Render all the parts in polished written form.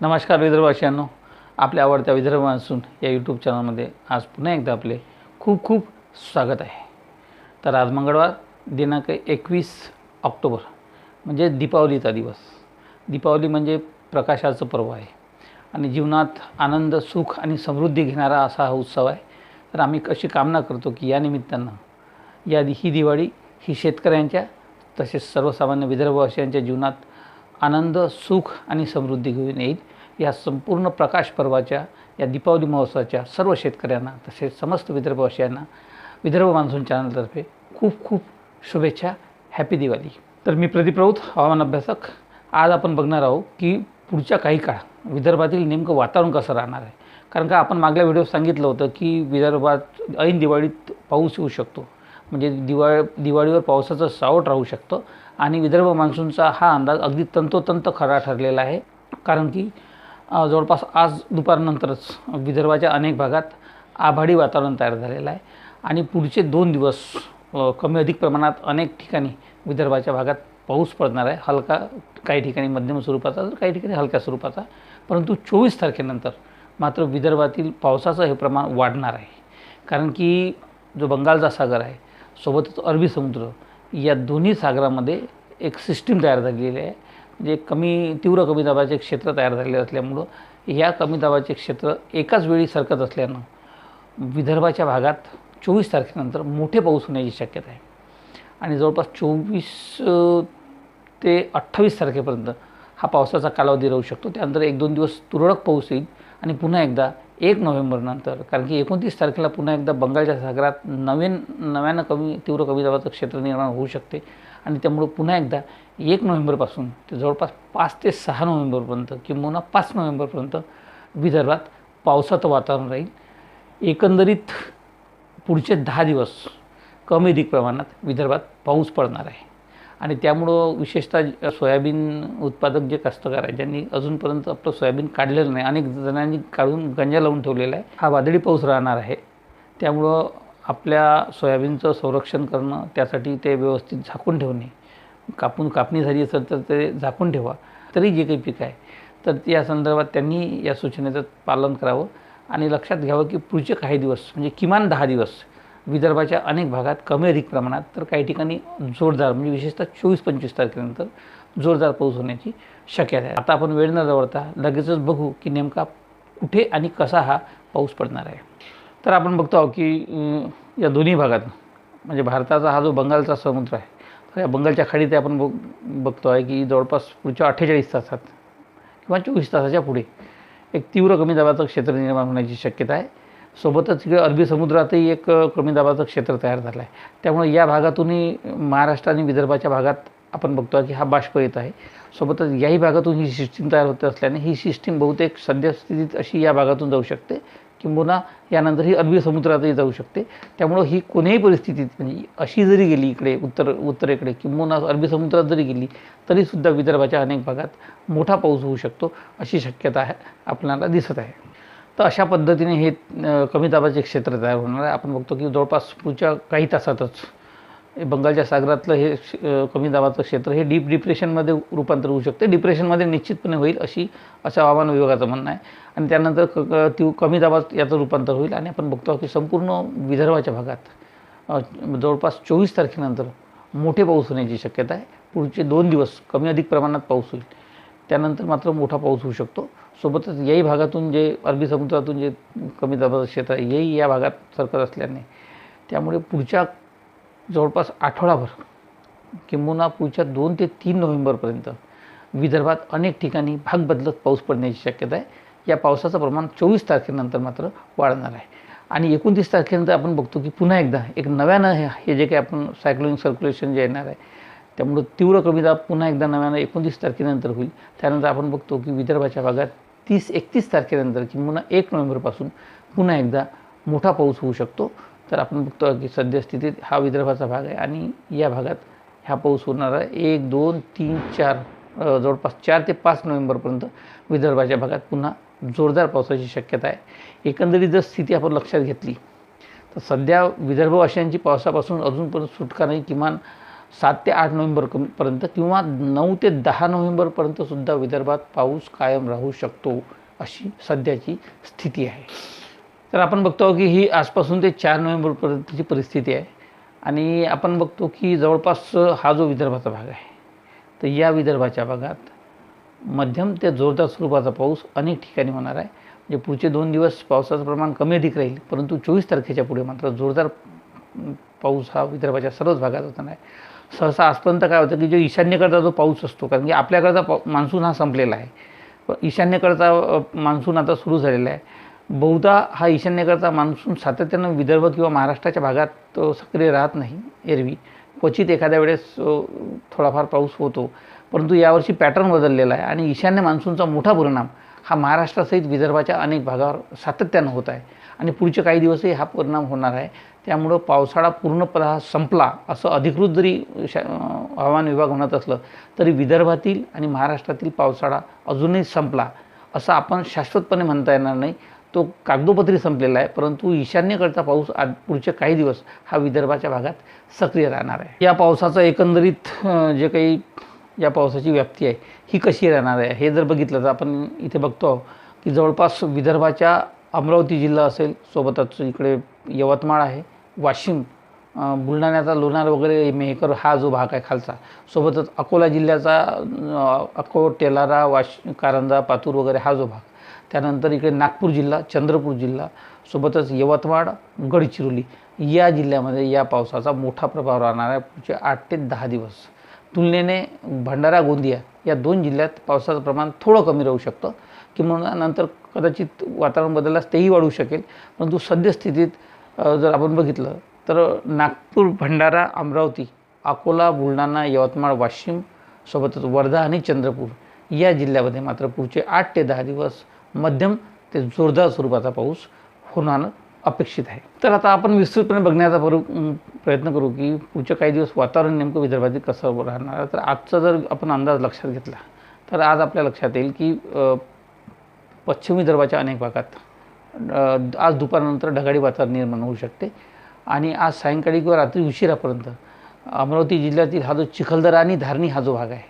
नमस्कार विदर्भवासियांनो, आपल्या आवडत्या विदर्भ मान्सून या यूट्यूब चॅनलमध्ये आज पुन्हा एकदा आपले खूप खूप स्वागत आहे। तर आज मंगळवार दिनांक 21 ऑक्टोबर म्हणजे दीपावलीचा दिवस। दीपावली म्हणजे प्रकाशाचं पर्व आहे आणि जीवनात आनंद, सुख आणि समृद्धी घेणारा असा हा उत्सव आहे। तर आम्ही कशी कामना करतो की या निमित्तानं ही दिवाळी ही शेतकऱ्यांच्या तसेच सर्वसामान्य विदर्भवासियांच्या जीवनात आनंद, सुख आणि समृद्धी घेऊन येईल। या संपूर्ण प्रकाश पर्वाच्या या दीपावली महोत्सवाच्या सर्व शेतकऱ्यांना तसेच समस्त विदर्भवासियांना विदर्भ मान्सून चॅनलतर्फे खूप खूप शुभेच्छा। हॅपी दिवाळी। तर मी प्रदीप राऊत, हवामान अभ्यासक। आज आपण बघणार आहोत की पुढच्या काही काळ विदर्भातील नेमकं वातावरण कसं राहणार आहे। कारण का आपण मागल्या व्हिडिओत सांगितलं होतं की विदर्भात ऐन दिवाळीत पाऊस येऊ शकतो, म्हणजे दिवाळीवर पावसाचं सावट राहू शकतं आणि विदर्भ मान्सूनचा हा अंदाज अगदी तंतोतंत खरा ठरलेला आहे। कारण की जवळपास आज दुपारनंतरच विदर्भाच्या अनेक भागात आभाळी वातावरण तयार झालेलं आहे आणि पुढचे 2 दिवस कमी अधिक प्रमाणात अनेक ठिकाणी विदर्भाच्या भागात पाऊस पडणार आहे। हलका, काही ठिकाणी मध्यम स्वरूपाचा, तर काही ठिकाणी हलक्या स्वरूपाचा। परंतु 24 तारखेनंतर मात्र विदर्भातील पावसाचं हे प्रमाण वाढणार आहे। कारण की जो बंगालचा सागर आहे सोबतच अरबी समुद्र या दोन्ही सागरामध्ये एक सिस्टीम तयार झालेली आहे। म्हणजे तीव्र कमी दाबाचे क्षेत्र तयार झालेले असल्यामुळं या कमी दाबाचे क्षेत्र एकाच वेळी सरकत असल्यानं विदर्भाच्या भागात 24 तारखेनंतर मोठे पाऊस होण्याची शक्यता आहे आणि जवळपास 24 ते 28 तारखेपर्यंत हा पावसाचा कालावधी राहू शकतो। त्यानंतर 1-2 दिवस तुरळक पाऊस येईल आणि पुन्हा एकदा 1 नोव्हेंबरनंतर, कारण की 29 तारखेला पुन्हा एकदा बंगालच्या सागरात नव्यानं तीव्र कमी दाबाचं क्षेत्र निर्माण होऊ शकते आणि त्यामुळे पुन्हा एकदा 1 नोव्हेंबरपासून ते जवळपास 5 ते 6 नोव्हेंबरपर्यंत किंवा 5 नोव्हेंबरपर्यंत विदर्भात पावसाचं वातावरण राहील। एकंदरीत पुढचे 10 दिवस कमी अधिक प्रमाणात विदर्भात पाऊस पडणार आहे आणि त्यामुळं विशेषतः सोयाबीन उत्पादक जे कास्तकार आहेत, ज्यांनी अजूनपर्यंत आपलं सोयाबीन काढलेलं नाही, अनेक जणांनी काढून गंजा लावून ठेवलेला आहे, हा वादळी पाऊस राहणार आहे। त्यामुळं आपल्या सोयाबीनचं संरक्षण करणं, त्यासाठी ते व्यवस्थित झाकून ठेवणे, कापणी झाली असेल तर ते झाकून ठेवा। तरी जे काही पीक आहे तर या संदर्भात त्यांनी या सूचनेचं पालन करावं आणि लक्षात घ्यावं की पुढचे काही दिवस म्हणजे किमान 10 दिवस विदर्भाच्या अनेक भागात कमी अधिक प्रमाणात, तर काही ठिकाणी जोरदार, म्हणजे विशेषतः 24-25 तारखेनंतर जोरदार पाऊस होण्याची शक्यता आहे। आता आपण वेळ न दवडता लगेचच बघू की नेमका कुठे आणि कसा हा पाऊस पडणार आहे। तर आपण बघतो आहोत की या दोन्ही भागात, म्हणजे भारताचा हा जो बंगालचा समुद्र आहे, तर या बंगालच्या खाडीत आपण बघतो आहे की जवळपास पुढच्या 48 तासात किंवा 24 तासाच्या पुढे एक तीव्र कमी दाबाचं क्षेत्र निर्माण होण्याची शक्यता आहे। सोबतच इकडे अरबी समुद्रातही एक कमी दाबाचं क्षेत्र तयार झालं आहे। त्यामुळे या भागातूनही महाराष्ट्र आणि विदर्भाच्या भागात आपण बघतो की हा बाष्प येत आहे। सोबतच याही भागातून ही सिस्टीम तयार होत असल्याने ही सिस्टीम बहुतेक सद्यस्थितीत अशी या भागातून जाऊ शकते किंबहुना यानंतर ही अरबी समुद्रातही जाऊ शकते। त्यामुळं ही कोणत्याही परिस्थितीत, म्हणजे अशी जरी गेली इकडे उत्तरेकडे किंबहुना अरबी समुद्रात जरी गेली तरीसुद्धा विदर्भाच्या अनेक भागात मोठा पाऊस होऊ शकतो अशी शक्यता आहे आपल्याला दिसत आहे। तर अशा पद्धतीने हे कमी दाबाचे क्षेत्र तयार होणार आहे। आपण बघतो की जवळपास पुढच्या काही तासातच बंगालच्या सागरातलं हे कमी दाबाचं क्षेत्र हे डीप डिप्रेशनमध्ये रूपांतर होऊ शकते। डिप्रेशनमध्ये निश्चितपणे होईल असं हवामान विभागाचं म्हणणं आहे आणि त्यानंतर कमी दाबात याचं रूपांतर होईल आणि आपण बघतो की संपूर्ण विदर्भाच्या भागात जवळपास 24 तारखेनंतर मोठे पाऊस होण्याची शक्यता आहे। पुढचे 2 दिवस कमी अधिक प्रमाणात पाऊस होईल, त्यानंतर मात्र मोठा पाऊस होऊ शकतो। सोबतच याही भागातून जे अरबी समुद्रातून जे कमी दाबाचं क्षेत्र आहे हेही या भागात सरकत असल्याने त्यामुळे पुढच्या जवळपास आठवडाभर किंबहुना पुढच्या 2 ते 3 नोव्हेंबरपर्यंत विदर्भात अनेक ठिकाणी भाग बदलत पाऊस पडण्याची शक्यता आहे। या पावसाचं प्रमाण 24 तारखेनंतर मात्र वाढणार आहे आणि 29 तारखेनंतर आपण बघतो की पुन्हा एकदा एक नव्यानं हे जे काही आपण सायक्लोनिक सर्क्युलेशन जे येणार आहे त्यामुळे तीव्र कमी दाब पुन्हा एकदा नव्यानं 29 तारखेनंतर होईल। त्यानंतर आपण बघतो की विदर्भाच्या भागात 30-31 तारखेनंतर किंवा 1 नोव्हेंबरपासून पुन्हा एकदा मोठा पाऊस होऊ शकतो। तर आपण बघतो की सद्यस्थितीत हा विदर्भाचा भाग आहे आणि या भागात हा पाऊस होणार आहे 1, 2, 3, 4 जवळपास 4 ते 5 नोव्हेंबरपर्यंत विदर्भाच्या भागात पुन्हा जोरदार पावसाची शक्यता आहे। एकंदरीत जर स्थिती आपण लक्षात घेतली तर सध्या विदर्भवासियांची पावसापासून अजूनपर्यंत सुटका नाही. किमान 7 ते 8 नोव्हेंबरपर्यंत किंवा 9 ते 10 नोव्हेंबरपर्यंतसुद्धा विदर्भात पाऊस कायम राहू शकतो, अशी सध्याची स्थिती आहे. तर आपण बघतो की ही आजपासून ते 4 नोव्हेंबरपर्यंतची परिस्थिती आहे. आणि आपण बघतो की जवळपास हा जो विदर्भाचा भाग आहे, तर या विदर्भाच्या भागात मध्यम ते जोरदार स्वरूपाचा पाऊस अनेक ठिकाणी होणार आहे. म्हणजे पुढचे 2 दिवस पावसाचं प्रमाण कमी अधिक राहील, परंतु 24 तारखेच्या पुढे मात्र जोरदार पाऊस हा विदर्भाच्या सर्वच भागात होणार आहे. सहसा आजपर्यंत काय होतं की जो ईशान्येकडचा जो पाऊस असतो, कारण की आपल्याकडचा मान्सून हा संपलेला आहे, ईशान्येकडचा मान्सून आता सुरू झालेला आहे. बहुधा हा ईशान्येकडचा मान्सून सातत्यानं विदर्भ किंवा महाराष्ट्राच्या भागात सक्रिय राहत नाही. एरवी क्वचित एखाद्या वेळेस थोडाफार पाऊस होतो, परंतु यावर्षी पॅटर्न बदललेला आहे आणि ईशान्य मान्सूनचा मोठा परिणाम हा महाराष्ट्रासहित विदर्भाच्या अनेक भागावर सातत्यानं होत आहे आणि पुढचे काही दिवसही हा परिणाम होणार आहे. त्यामुळं पावसाळा पूर्णपणे संपला असं अधिकृत जरी हवामान विभाग म्हणत असलं, तरी विदर्भातील आणि महाराष्ट्रातील पावसाळा अजूनही संपला असं आपण शाश्वतपणे म्हणता येणार नाही. तो कागदोपत्री संपलेला आहे, परंतु ईशान्येकडचा पाऊस आज पुढचे काही दिवस हा विदर्भाच्या भागात सक्रिय राहणार आहे. या पावसाचं एकंदरीत जे काही या पावसाची व्याप्ती आहे ही कशी राहणार आहे हे जर बघितलं तर आपण इथे बघतो की जवळपास विदर्भाच्या अमरावती जिल्हा असेल, सोबतच इकडे यवतमाळ आहे, वाशिम, बुलढाण्याचा लोणार वगैरे मेहकर हा जो भाग आहे खालचा, सोबतच अकोला जिल्ह्याचा अकोट, तेलारा, कारंजा, पातूर वगैरे हा जो भाग, त्यानंतर इकडे नागपूर जिल्हा, चंद्रपूर जिल्हा, सोबतच यवतमाळ, गडचिरोली या जिल्ह्यामध्ये या पावसाचा मोठा प्रभाव राहणार आहे पुढचे 8 ते 10 दिवस. तुलनेने भंडारा, गोंदिया या 2 जिल्ह्यात पावसाचं प्रमाण थोडं कमी राहू शकतं, किंवा नंतर कदाचित वातावरण बदलल्यास तेही वाढू शकेल. परंतु सद्यस्थितीत जर आपण बघितलं तर नागपूर, भंडारा, अमरावती, अकोला, बुलढाणा, यवतमाळ, वाशिम, सोबतच वर्धा आणि चंद्रपूर या जिल्ह्यामध्ये मात्र पुढचे 8 ते 10 दिवस मध्यम ते जोरदार स्वरूपाचा पाऊस होणं अपेक्षित आहे. तर आता आपण विस्तृतपणे बघण्याचा प्रयत्न करू की पुढचे काही दिवस वातावरण नेमकं विदर्भातील कसं राहणार. तर आजचा जर आपण अंदाज लक्षात घेतला तर आज आपल्या लक्षात येईल की पश्चिम विदर्भाच्या अनेक भागात आज दुपारनंतर ढगाळी वातावरण निर्माण होऊ शकते आणि आज सायंकाळी किंवा रात्री उशिरापर्यंत अमरावती जिल्ह्यातील हा जो चिखलदरा आणि धारणी हा जो भाग आहे,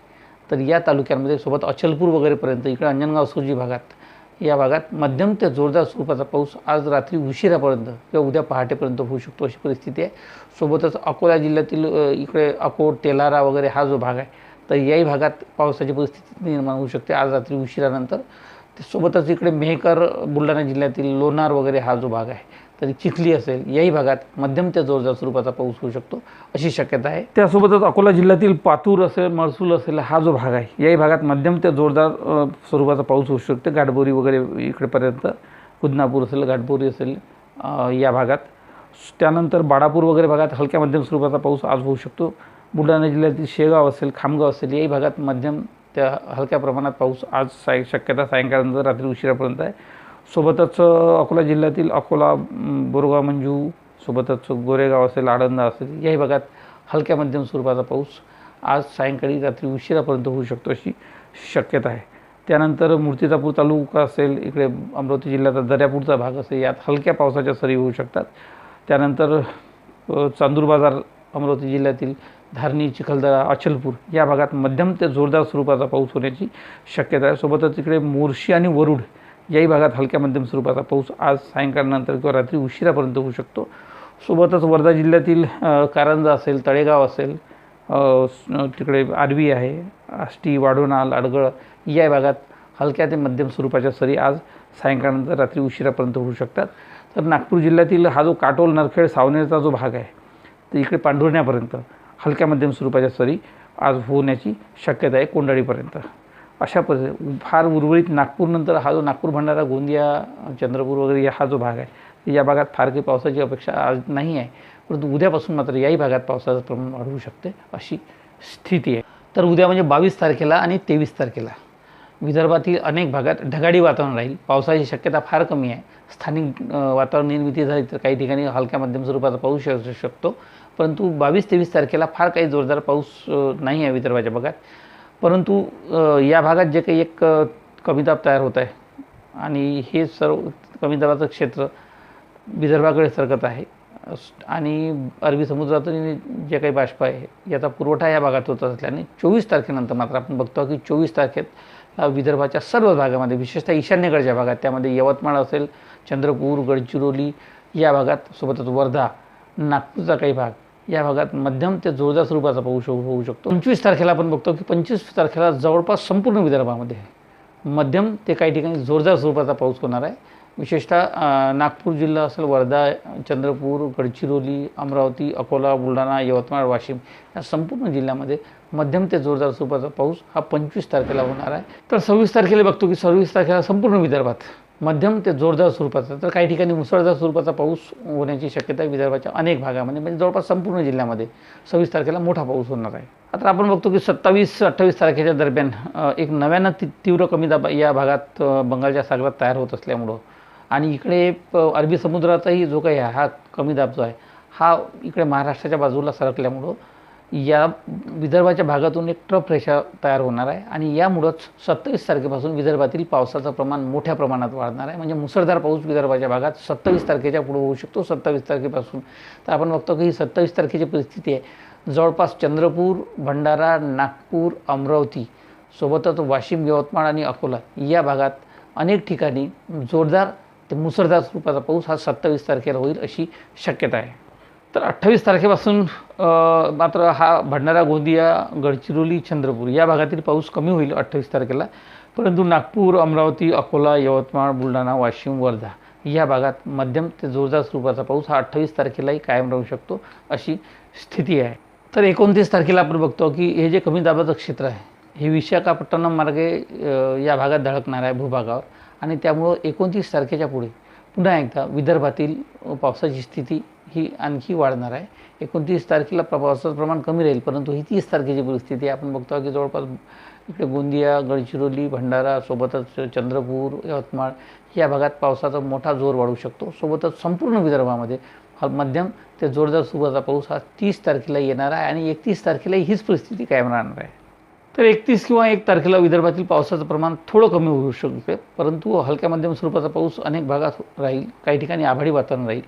तर या तालुक्यांमध्ये सोबत अचलपूर वगैरेपर्यंत, इकडे अंजनगाव, सुरजी भागात, या भागात मध्यम ते जोरदार स्वरूपाचा पाऊस आज रात्री उशिरापर्यंत किंवा उद्या पहाटेपर्यंत होऊ शकतो अशी परिस्थिती आहे. सोबतच अकोला जिल्ह्यातील इकडे अकोट, तेलारा वगैरे हा जो भाग आहे, तर याही भागात पावसाची परिस्थिती निर्माण होऊ शकते आज रात्री उशिरानंतर. सोबतच इकडे मेहकर, बुलढाणा जिल्ह्यातील लोणार वगैरे हा जो भाग आहे, तरी चिखली असेल, याही भागात मध्यम ते जोरदार स्वरूपाचा पाऊस होऊ शकतो अशी शक्यता आहे. त्यासोबतच अकोला जिल्ह्यातील पातूर असेल, महसूल असेल हा जो भाग आहे, याही भागात मध्यम ते जोरदार स्वरूपाचा पाऊस होऊ शकतो. घाटबोरी वगैरे इकडेपर्यंत, खुदनापूर असेल, घाटबोरी असेल या भागात. त्यानंतर बाळापूर वगैरे भागात हलक्या मध्यम स्वरूपाचा पाऊस आज होऊ शकतो. बुलढाणा जिल्ह्यातील शेगाव असेल, खामगाव असेल, याही भागात मध्यम त्या हलक्या प्रमाणात पाऊस आज शक्यता सायंकाळनंतर रात्री उशिरापर्यंत आहे. सोबतच अकोला जिल्ह्यातील अकोला, बोरगाव, मंजू, सोबतच गोरेगाव असेल, आळंदा असेल, याही भागात हलक्या मध्यम स्वरूपाचा पाऊस आज सायंकाळी रात्री उशिरापर्यंत होऊ शकतो अशी शक्यता आहे. त्यानंतर मूर्तिजापूर तालुका असेल, इकडे अमरावती जिल्ह्याचा दर्यापूरचा भाग असेल, यात हलक्या पावसाच्या सरी होऊ शकतात. त्यानंतर चांदूर बाजार, अमरावती जिल्ह्यातील धारणी, चिखलदरा, अचलपूर या भागात मध्यम ते जोरदार स्वरूपाचा पाऊस होण्याची शक्यता आहे. सोबतच इकडे मोर्शी आणि वरुड याही भागात हलक्या मध्यम स्वरूपाचा पाऊस आज सायंकाळनंतर किंवा रात्री उशिरापर्यंत होऊ शकतो. सोबतच वर्धा जिल्ह्यातील कारंजा असेल, तळेगाव असेल, तिकडे आर्वी आहे, आष्टी, वाढोणा, लाडगळ या भागात हलक्या ते मध्यम स्वरूपाच्या सरी आज सायंकाळनंतर रात्री उशिरापर्यंत होऊ शकतात. तर नागपूर जिल्ह्यातील हा जो काटोल, नरखेड, सावनेरचा जो भाग आहे, तर इकडे पांढुर्ण्यापर्यंत हलक्या मध्यम स्वरूपाच्या सरी आज होण्याची शक्यता आहे कोंडाळीपर्यंत. अशा फार उर्वरित नागपूरनंतर हा जो नागपूर, भंडारा, गोंदिया, चंद्रपूर वगैरे हा जो भाग आहे, या भागात फार काही पावसाची अपेक्षा आज नाही आहे, परंतु उद्यापासून मात्र याही भागात पावसाचं प्रमाण वाढवू शकते अशी स्थिती आहे. तर उद्या म्हणजे 22 तारखेला आणि 23 तारखेला विदर्भातील अनेक भागात ढगाळी वातावरण राहील. पावसाची शक्यता फार कमी आहे. स्थानिक वातावरण निर्मिती झाली तर काही ठिकाणी हलक्या मध्यम स्वरूपाचा पाऊस असू शकतो, परंतु 22-23 तारखेला फार काही जोरदार पाऊस नाही आहे विदर्भाच्या भागात. परंतु या भागात जे काही एक कमीदाब तयार होत आहे आणि हे सर्व कमीदाबाचं क्षेत्र विदर्भाकडे सरकत आहे आणि अरबी समुद्रातून जे काही बाष्प आहे याचा पुरवठा या भागात होत असल्याने 24 तारखेनंतर मात्र आपण बघतो की 24 तारखेत विदर्भाच्या सर्व भागामध्ये, विशेषतः ईशान्येकडच्या भागात, त्यामध्ये यवतमाळ असेल, चंद्रपूर, गडचिरोली या भागात, सोबतच वर्धा, नागपूरचा काही भाग, या भागात मध्यम ते जोरदार स्वरूपाचा पाऊस होऊ शकतो. 25 तारखेला आपण बघतो की 25 तारखेला जवळपास संपूर्ण विदर्भामध्ये मध्यम ते काही ठिकाणी जोरदार स्वरूपाचा पाऊस होणार आहे. विशेषतः नागपूर जिल्हा असेल, वर्धा, चंद्रपूर, गडचिरोली, अमरावती, अकोला, बुलढाणा, यवतमाळ, वाशिम या संपूर्ण जिल्ह्यामध्ये मध्यम ते जोरदार स्वरूपाचा पाऊस हा 25 तारखेला होणार आहे. तर 26 तारखेला बघतो की 26 तारखेला संपूर्ण विदर्भात मध्यम ते जोरदार स्वरूपाचा, तर काही ठिकाणी मुसळधार स्वरूपाचा पाऊस होण्याची शक्यता आहे विदर्भाच्या अनेक भागामध्ये, म्हणजे जवळपास संपूर्ण जिल्ह्यामध्ये 26 तारखेला मोठा पाऊस होणार आहे. आता आपण बघतो की 27-28 तारखेच्या दरम्यान एक नव्यानं तीव्र कमी दाब या भागात बंगालच्या सागरात तयार होत असल्यामुळं आणि इकडे अरबी समुद्राचाही जो काही हा कमी दाब जो आहे हा इकडे महाराष्ट्राच्या बाजूला सरकल्यामुळं या विदर्भाच्या भागातून एक ट्रफ रेषा तयार होणार आहे आणि यामुळंच 27 तारखेपासून विदर्भातील पावसाचं प्रमाण मोठ्या प्रमाणात वाढणार आहे. म्हणजे मुसळधार पाऊस विदर्भाच्या भागात 27 तारखेच्या पुढे होऊ शकतो. 27 तारखेपासून तर आपण बघतो की ही 27 तारखेची परिस्थिती आहे. जवळपास चंद्रपूर, भंडारा, नागपूर, अमरावती सोबतच वाशिम, यवतमाळ आणि अकोला या भागात अनेक ठिकाणी जोरदार ते मुसळधार स्वरूपाचा पाऊस हा 27 तारखेला होईल अशी शक्यता आहे. तर 28 तारखेपासून मात्र हा भंडारा, गोंदिया, गडचिरोली, चंद्रपूर या भागातील पाऊस कमी होईल 28 तारखेला. परंतु नागपूर, अमरावती, अकोला, यवतमाळ, बुलढाणा, वाशिम, वर्धा या भागात मध्यम ते जोरदार स्वरूपाचा पाऊस हा 28 तारखेलाही कायम राहू शकतो अशी स्थिती आहे. तर 29 तारखेला आपण बघतो की हे जे कमी दाबाचं क्षेत्र आहे हे विशाखापट्टणम मार्गे या भागात धडकणार आहे भूभागावर आणि त्यामुळं 29 तारखेच्या पुढे पुन्हा एकदा विदर्भातील पावसाची स्थिती ही आणखी वाढणार आहे. 29 तारखेला पावसाचं प्रमाण कमी राहील, परंतु ही 30 तारखेची परिस्थिती आपण बघतो की जवळपास इकडे गोंदिया, गडचिरोली, भंडारा सोबतच चंद्रपूर, यवतमाळ या भागात पावसाचा मोठा जोर वाढू शकतो. सोबतच संपूर्ण विदर्भामध्ये मध्यम ते जोरदार स्वरूपाचा पाऊस हा 30 तारखेला येणार आहे आणि 31 तारखेला हीच परिस्थिती कायम राहणार आहे. तर 31 किंवा 1 तारखेला विदर्भातील पावसाचं प्रमाण थोडं कमी होऊ शकते, परंतु हलक्या मध्यम स्वरूपाचा पाऊस अनेक भागात राहील. काही ठिकाणी आभाळी वातावरण राहील.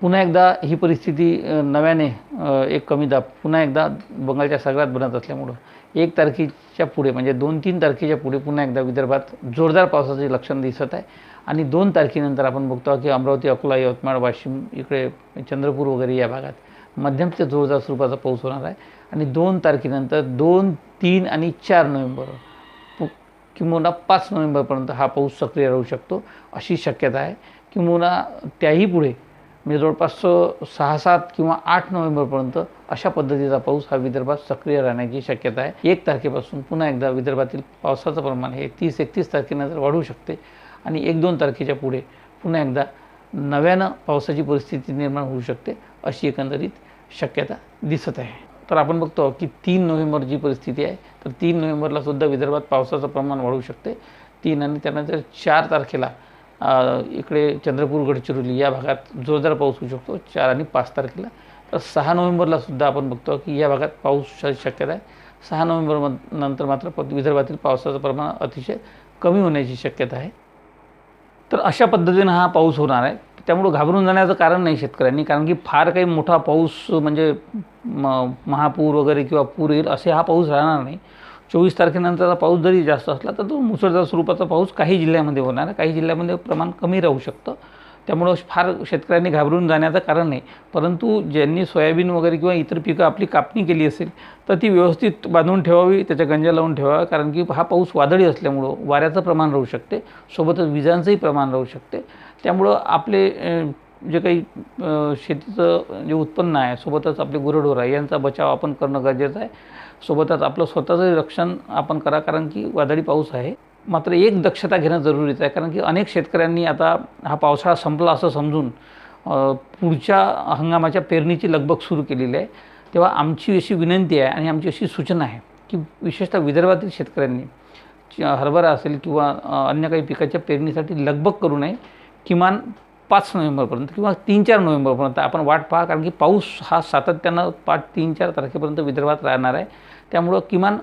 पुन्हा एकदा ही परिस्थिती नव्याने एक कमी दाब पुन्हा एकदा बंगालच्या सागरात बनत असल्यामुळं 1 तारखेच्या पुढे म्हणजे 2-3 तारखेच्या पुढे पुन्हा एकदा विदर्भात जोरदार पावसाचे लक्षण दिसत आहे आणि 2 तारखेनंतर आपण बघतो की अमरावती, अकोला, यवतमाळ, वाशिम इकडे चंद्रपूर वगैरे या भागात मध्यम ते जोरदार स्वरूपाचा पाऊस होणार आहे आणि 2 तारखेनंतर 2, 3 आणि 4 नोव्हेंबर किंवा 5 नोव्हेंबरपर्यंत हा पाऊस सक्रिय राहू शकतो अशी शक्यता आहे. किंवा त्याही पुढे म्हणजे जवळपास 6-7 किंवा 8 नोव्हेंबरपर्यंत अशा पद्धतीचा पाऊस हा विदर्भात सक्रिय राहण्याची शक्यता आहे. 1 तारखेपासून पुन्हा एकदा विदर्भातील पावसाचं प्रमाण हे 30-31 तारखेनंतर वाढू शकते आणि 1-2 तारखेच्या पुढे पुन्हा एकदा नव्यानं पावसाची परिस्थिती निर्माण होऊ शकते अशी एकंदरीत शक्यता दिसत आहे. तर आपण बघतो की 3 नोव्हेंबर जी परिस्थिती आहे तर 3 नोव्हेंबरला सुद्धा विदर्भात पावसाचं प्रमाण वाढू शकते. 3 आणि त्यानंतर 4 तारखेला इकडे चंद्रपूर, गडचिरोली या भागात जोरदार पाऊस होऊ शकतो 4 आणि 5 तारखेला. तर 6 नोव्हेंबरला सुद्धा आपण बघतो की या भागात पाऊस शक्यता आहे. 6 नोव्हेंबर नंतर मात्र विदर्भातील पावसाचं प्रमाण अतिशय कमी होण्याची शक्यता आहे. तर अशा पद्धतीनं हा पाऊस होणार आहे. त्यामुळं घाबरून जाण्याचं कारण नाही शेतकऱ्यांनी, कारण की फार काही मोठा पाऊस म्हणजे महापूर वगैरे किंवा पूर येईल असे हा पाऊस राहणार नाही. 24 तारखेनंतरचा पाऊस जरी जास्त असला तर तो मुसळधार स्वरूपाचा पाऊस काही जिल्ह्यामध्ये होणार आहे, काही जिल्ह्यामध्ये प्रमाण कमी राहू शकतं. त्यामुळं फार शेतकऱ्यांनी घाबरून जाण्याचं कारण नाही. परंतु ज्यांनी सोयाबीन वगैरे किंवा इतर पिकं आपली कापणी केली असेल तर ती व्यवस्थित बांधून ठेवावी, त्याच्या गंजा लावून ठेवावा, कारण की हा पाऊस वादळी असल्यामुळं वाऱ्याचं प्रमाण राहू शकते, सोबतच विजांचंही प्रमाण राहू शकते. त्यामुळं आपले जे काही शेतीचं जे उत्पन्न आहे, सोबतच आपले गुरंढोरं आहे यांचा बचाव आपण करणं गरजेचं आहे. सोबतच आपलं स्वतःचं रक्षण आपण करा, कारण की वादळी पाऊस आहे. मात्र एक दक्षता घेणं जरुरीचं आहे, कारण की अनेक शेतकऱ्यांनी आता हा पावसाळा संपला असं समजून पुढच्या हंगामाच्या पेरणीची लगबग सुरू केलेली आहे. तेव्हा आमची अशी विनंती आहे आणि आमची अशी सूचना आहे की विशेषतः विदर्भातील शेतकऱ्यांनी हरभरा असेल किंवा अन्य काही पिकाच्या पेरणीसाठी लगबग करू नये. किमान 5 नोव्हेंबरपर्यंत किंवा 3-4 नोव्हेंबरपर्यंत आपण वाट पहा, कारण की पाऊस हा सातत्यानं 3-4 तारखेपर्यंत विदर्भात राहणार आहे. त्यामुळं किमान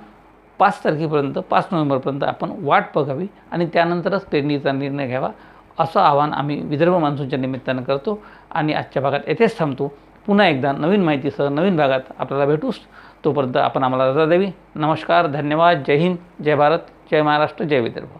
5 तारखेपर्यंत 5 नोव्हेंबरपर्यंत आपण वाट बघावी आणि त्यानंतरच पेरणीचा निर्णय घ्यावा असं आवाहन आम्ही विदर्भ मान्सूनच्या निमित्तानं करतो आणि आजच्या भागात येथेच थांबतो. पुन्हा एकदा नवीन माहितीसह नवीन भागात आपल्याला भेटूच. तोपर्यंत आपण आम्हाला रजा द्यावी. नमस्कार, धन्यवाद. जय हिंद, जय भारत, जय महाराष्ट्र, जय विदर्भ.